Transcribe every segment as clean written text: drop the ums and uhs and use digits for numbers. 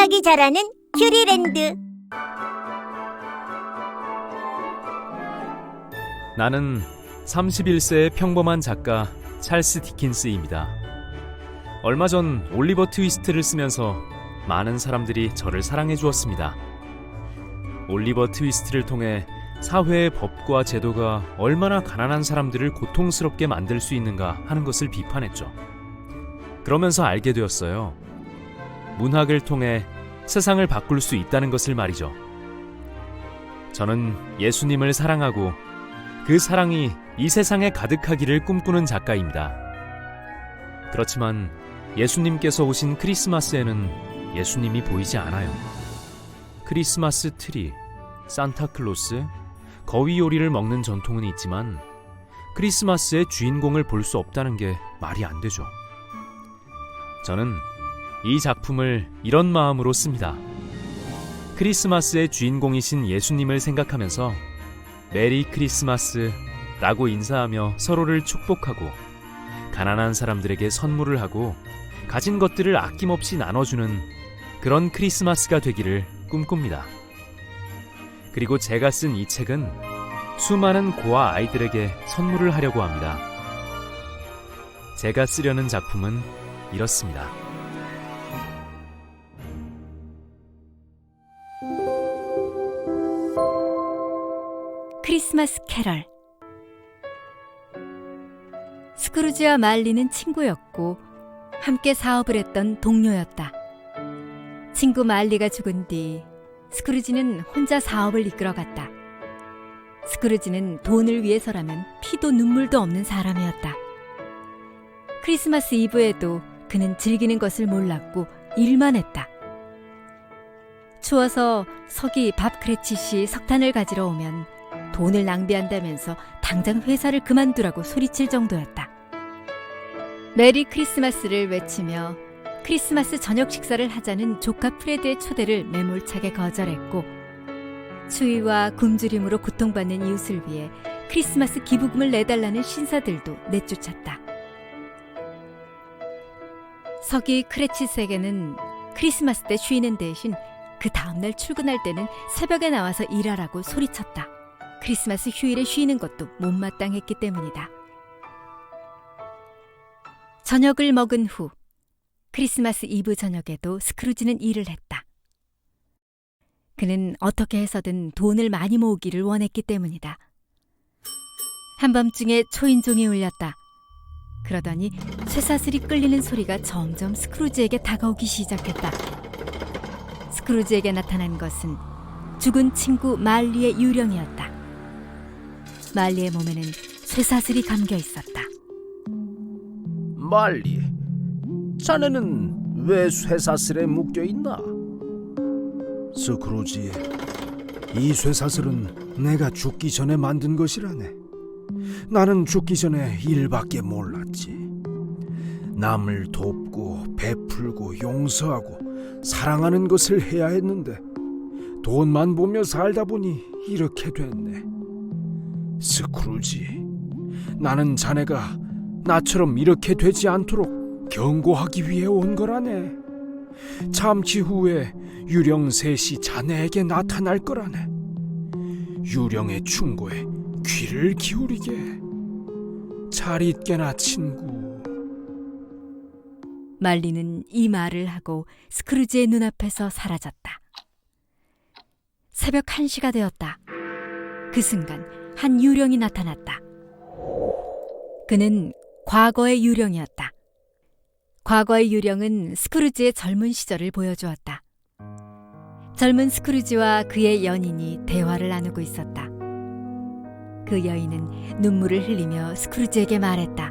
문학이 자라는 큐리랜드. 나는 31세의 평범한 작가 찰스 디킨스입니다. 얼마 전 올리버 트위스트를 쓰면서 많은 사람들이 저를 사랑해 주었습니다. 올리버 트위스트를 통해 사회의 법과 제도가 얼마나 가난한 사람들을 고통스럽게 만들 수 있는가 하는 것을 비판했죠. 그러면서 알게 되었어요. 문학을 통해 세상을 바꿀 수 있다는 것을 말이죠. 저는 예수님을 사랑하고 그 사랑이 이 세상에 가득하기를 꿈꾸는 작가입니다. 그렇지만 예수님께서 오신 크리스마스에는 예수님이 보이지 않아요. 크리스마스 트리, 산타클로스, 거위 요리를 먹는 전통은 있지만 크리스마스의 주인공을 볼 수 없다는 게 말이 안 되죠. 저는 이 작품을 이런 마음으로 씁니다. 크리스마스의 주인공이신 예수님을 생각하면서 메리 크리스마스 라고 인사하며 서로를 축복하고 가난한 사람들에게 선물을 하고 가진 것들을 아낌없이 나눠주는 그런 크리스마스가 되기를 꿈꿉니다. 그리고 제가 쓴 이 책은 수많은 고아 아이들에게 선물을 하려고 합니다. 제가 쓰려는 작품은 이렇습니다. 크리스마스 캐럴. 스크루지와 말리는 친구였고 함께 사업을 했던 동료였다. 친구 말리가 죽은 뒤 스크루지는 혼자 사업을 이끌어갔다. 스크루지는 돈을 위해서라면 피도 눈물도 없는 사람이었다. 크리스마스 이브에도 그는 즐기는 것을 몰랐고 일만 했다. 추워서 석이 밥 크레치시 석탄을 가지러 오면 돈을 낭비한다면서 당장 회사를 그만두라고 소리칠 정도였다. 메리 크리스마스를 외치며 크리스마스 저녁 식사를 하자는 조카 프레드의 초대를 매몰차게 거절했고 추위와 굶주림으로 고통받는 이웃을 위해 크리스마스 기부금을 내달라는 신사들도 내쫓았다. 석이 크레치스에게는 크리스마스 때 쉬는 대신 그 다음날 출근할 때는 새벽에 나와서 일하라고 소리쳤다. 크리스마스 휴일에 쉬는 것도 못마땅했기 때문이다. 저녁을 먹은 후 크리스마스 이브 저녁에도 스크루지는 일을 했다. 그는 어떻게 해서든 돈을 많이 모으기를 원했기 때문이다. 한밤중에 초인종이 울렸다. 그러더니 쇠사슬이 끌리는 소리가 점점 스크루지에게 다가오기 시작했다. 스크루지에게 나타난 것은 죽은 친구 말리의 유령이었다. 말리의 몸에는 쇠사슬이 감겨 있었다. 말리, 자네는 왜 쇠사슬에 묶여 있나? 스크루지, 이 쇠사슬은 내가 죽기 전에 만든 것이라네. 나는 죽기 전에 일밖에 몰랐지. 남을 돕고 베풀고 용서하고 사랑하는 것을 해야 했는데 돈만 보며 살다 보니 이렇게 됐네. 스크루지, 나는 자네가 나처럼 이렇게 되지 않도록 경고하기 위해 온 거라네. 잠시 후에 유령 셋이 자네에게 나타날 거라네. 유령의 충고에 귀를 기울이게. 잘 있게나 친구. 말리는 이 말을 하고 스크루지의 눈앞에서 사라졌다. 새벽 1시가 되었다. 그 순간 한 유령이 나타났다. 그는 과거의 유령이었다. 과거의 유령은 스크루지의 젊은 시절을 보여주었다. 젊은 스크루지와 그의 연인이 대화를 나누고 있었다. 그 여인은 눈물을 흘리며 스크루지에게 말했다.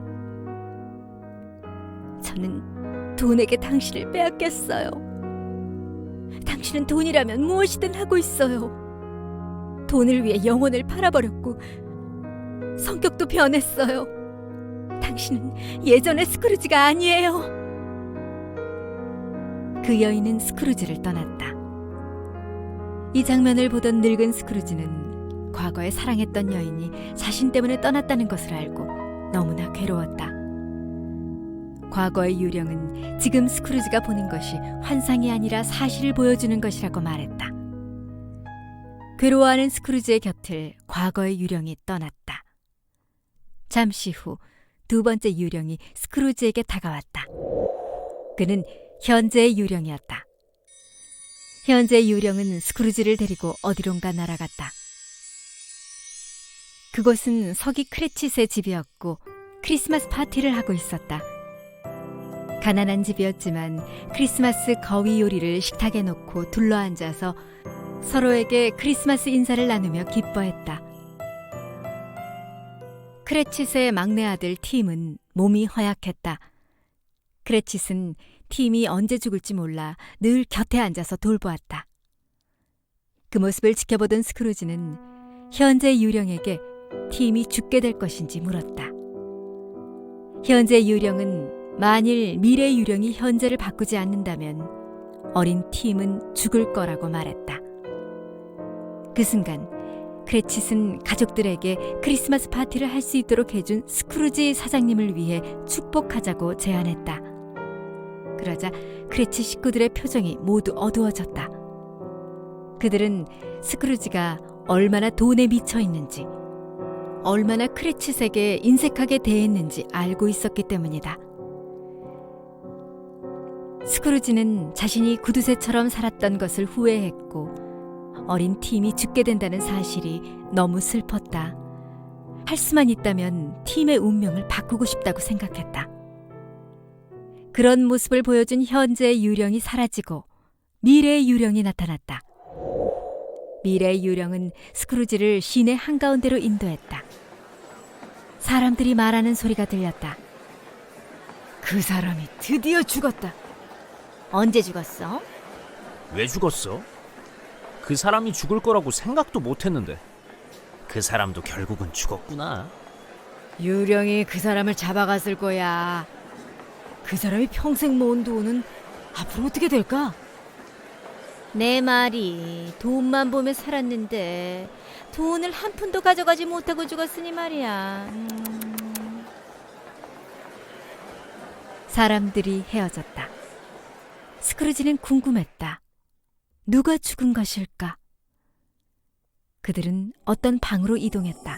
저는 돈에게 당신을 빼앗겼어요. 당신은 돈이라면 무엇이든 하고 있어요. 돈을 위해 영혼을 팔아버렸고 성격도 변했어요. 당신은 예전의 스크루지가 아니에요. 그 여인은 스크루지를 떠났다. 이 장면을 보던 늙은 스크루지는 과거에 사랑했던 여인이 자신 때문에 떠났다는 것을 알고 너무나 괴로웠다. 과거의 유령은 지금 스크루지가 보는 것이 환상이 아니라 사실을 보여주는 것이라고 말했다. 괴로워하는 스크루지의 곁을 과거의 유령이 떠났다. 잠시 후 두 번째 유령이 스크루지에게 다가왔다. 그는 현재의 유령이었다. 현재의 유령은 스크루지를 데리고 어디론가 날아갔다. 그곳은 서기 크레칫의 집이었고 크리스마스 파티를 하고 있었다. 가난한 집이었지만 크리스마스 거위 요리를 식탁에 놓고 둘러앉아서 서로에게 크리스마스 인사를 나누며 기뻐했다. 크레칫의 막내 아들 팀은 몸이 허약했다. 크레칫은 팀이 언제 죽을지 몰라 늘 곁에 앉아서 돌보았다. 그 모습을 지켜보던 스크루지는 현재 유령에게 팀이 죽게 될 것인지 물었다. 현재 유령은 만일 미래 유령이 현재를 바꾸지 않는다면 어린 팀은 죽을 거라고 말했다. 그 순간 크레칫은 가족들에게 크리스마스 파티를 할 수 있도록 해준 스크루지 사장님을 위해 축복하자고 제안했다. 그러자 크레칫 식구들의 표정이 모두 어두워졌다. 그들은 스크루지가 얼마나 돈에 미쳐 있는지, 얼마나 크레칫에게 인색하게 대했는지 알고 있었기 때문이다. 스크루지는 자신이 구두쇠처럼 살았던 것을 후회했고 어린 팀이 죽게 된다는 사실이 너무 슬펐다. 할 수만 있다면 팀의 운명을 바꾸고 싶다고 생각했다. 그런 모습을 보여준 현재의 유령이 사라지고 미래의 유령이 나타났다. 미래의 유령은 스크루지를 시내 한가운데로 인도했다. 사람들이 말하는 소리가 들렸다. 그 사람이 드디어 죽었다. 언제 죽었어? 왜 죽었어? 그 사람이 죽을 거라고 생각도 못했는데. 그 사람도 결국은 죽었구나. 유령이 그 사람을 잡아갔을 거야. 그 사람이 평생 모은 돈은 앞으로 어떻게 될까? 내 말이 돈만 보며 살았는데 돈을 한 푼도 가져가지 못하고 죽었으니 말이야. 사람들이 헤어졌다. 스크루지는 궁금했다. 누가 죽은 것일까? 그들은 어떤 방으로 이동했다.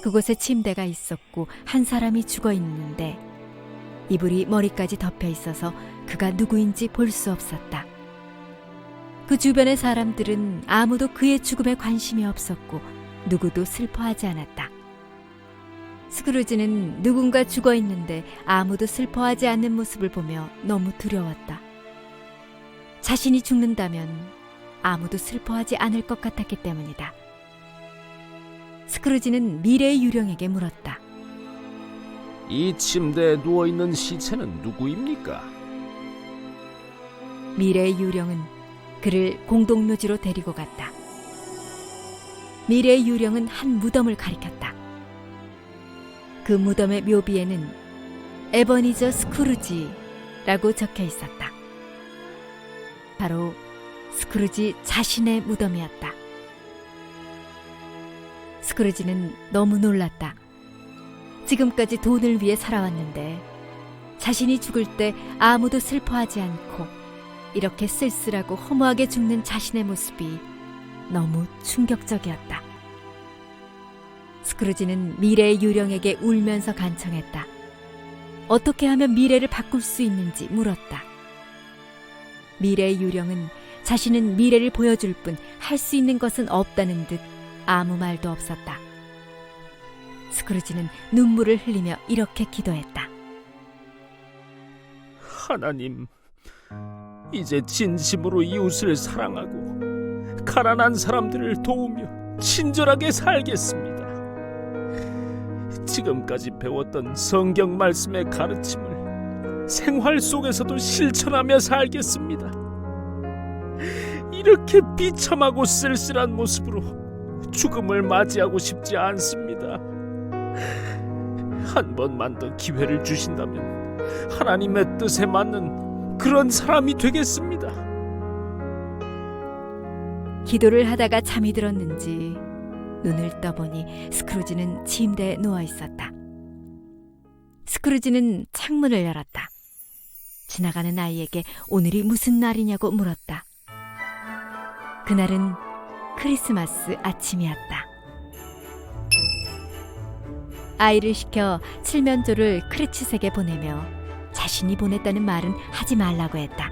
그곳에 침대가 있었고 한 사람이 죽어 있는데 이불이 머리까지 덮여 있어서 그가 누구인지 볼 수 없었다. 그 주변의 사람들은 아무도 그의 죽음에 관심이 없었고 누구도 슬퍼하지 않았다. 스크루지는 누군가 죽어 있는데 아무도 슬퍼하지 않는 모습을 보며 너무 두려웠다. 자신이 죽는다면 아무도 슬퍼하지 않을 것 같았기 때문이다. 스크루지는 미래의 유령에게 물었다. 이 침대에 누워있는 시체는 누구입니까? 미래의 유령은 그를 공동묘지로 데리고 갔다. 미래의 유령은 한 무덤을 가리켰다. 그 무덤의 묘비에는 에버니저 스크루지라고 적혀 있었다. 바로 스크루지 자신의 무덤이었다. 스크루지는 너무 놀랐다. 지금까지 돈을 위해 살아왔는데 자신이 죽을 때 아무도 슬퍼하지 않고 이렇게 쓸쓸하고 허무하게 죽는 자신의 모습이 너무 충격적이었다. 스크루지는 미래의 유령에게 울면서 간청했다. 어떻게 하면 미래를 바꿀 수 있는지 물었다. 미래의 유령은 자신은 미래를 보여줄 뿐 할 수 있는 것은 없다는 듯 아무 말도 없었다. 스크루지는 눈물을 흘리며 이렇게 기도했다. 하나님, 이제 진심으로 이웃을 사랑하고 가난한 사람들을 도우며 친절하게 살겠습니다. 지금까지 배웠던 성경 말씀의 가르침을 생활 속에서도 실천하며 살겠습니다. 이렇게 비참하고 쓸쓸한 모습으로 죽음을 맞이하고 싶지 않습니다. 한 번만 더 기회를 주신다면 하나님의 뜻에 맞는 그런 사람이 되겠습니다. 기도를 하다가 잠이 들었는지 눈을 떠보니 스크루지는 침대에 누워 있었다. 스크루지는 창문을 열었다. 지나가는 아이에게 오늘이 무슨 날이냐고 물었다. 그날은 크리스마스 아침이었다. 아이를 시켜 칠면조를 크레치색에 보내며 자신이 보냈다는 말은 하지 말라고 했다.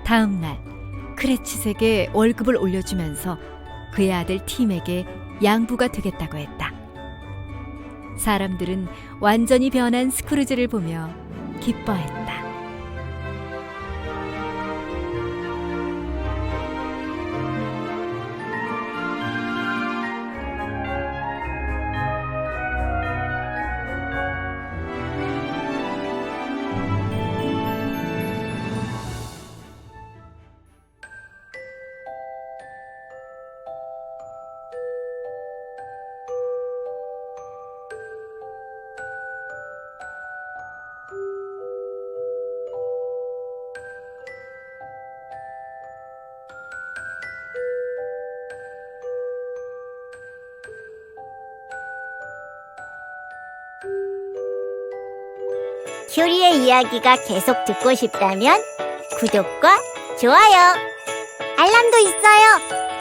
다음 날 크레치색에 월급을 올려주면서 그의 아들 팀에게 양부가 되겠다고 했다. 사람들은 완전히 변한 스크루지를 보며 기뻐했다. 큐리의 이야기가 계속 듣고 싶다면 구독과 좋아요, 알람도 있어요.